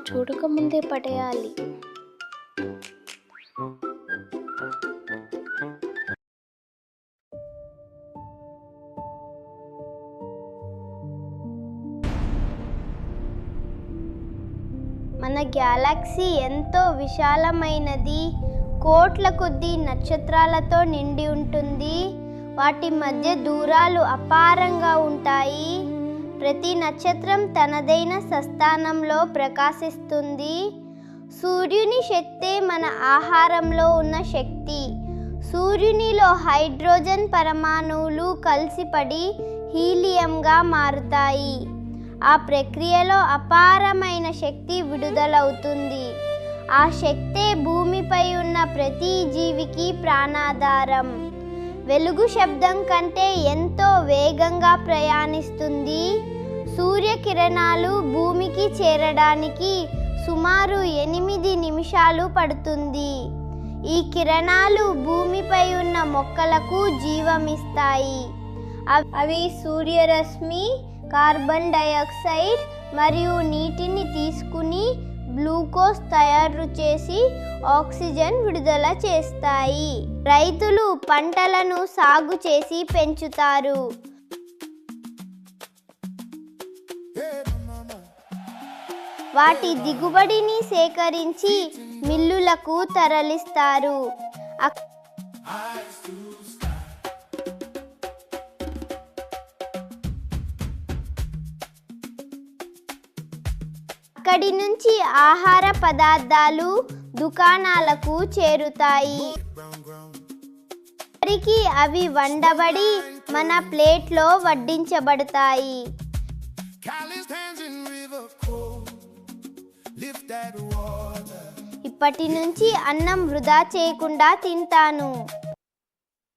చూడకముందే పడేయాలి. మన గ్యాలక్సీ ఎంతో విశాలమైనది. కోట్ల కొద్దీ నక్షత్రాలతో నిండి ఉంటుంది. వాటి మధ్య దూరాలు అపారంగా ఉంటాయి. ప్రతి నక్షత్రం తనదైన స్వస్థానంలో ప్రకాశిస్తుంది. సూర్యుని శక్తే మన ఆహారంలో ఉన్న శక్తి. సూర్యునిలో హైడ్రోజన్ పరమాణువులు కలిసిపడి హీలియంగా మారుతాయి. ఆ ప్రక్రియలో అపారమైన శక్తి విడుదలవుతుంది. ఆ శక్తే భూమిపై ఉన్న ప్రతి జీవికి ప్రాణాధారం. వెలుగు శబ్దం కంటే ఎంతో వేగంగా ప్రయాణిస్తుంది. సూర్యకిరణాలు భూమికి చేరడానికి సుమారు 8 నిమిషాలు పడుతుంది. ఈ కిరణాలు భూమిపై ఉన్న మొక్కలకు జీవమిస్తాయి. అవి సూర్యరశ్మి, కార్బన్ డయాక్సైడ్ మరియు నీటిని తీసుకుని గ్లూకోజ్ తయారు చేసి ఆక్సిజన్ విడుదల చేస్తాయి. రైతులు పంటలను సాగు చేసి పెంచుతారు. వాటి దిగుబడిని సేకరించి మిల్లులకు తరలిస్తారు. అక్కడి నుంచి ఆహార పదార్థాలు దుకాణాలకు చేరుతాయి. చివరికి అవి వండబడి మన ప్లేట్లో వడ్డించబడతాయి. ఇప్పటి నుంచి అన్నం వృధా చేయకుండా తింటాను.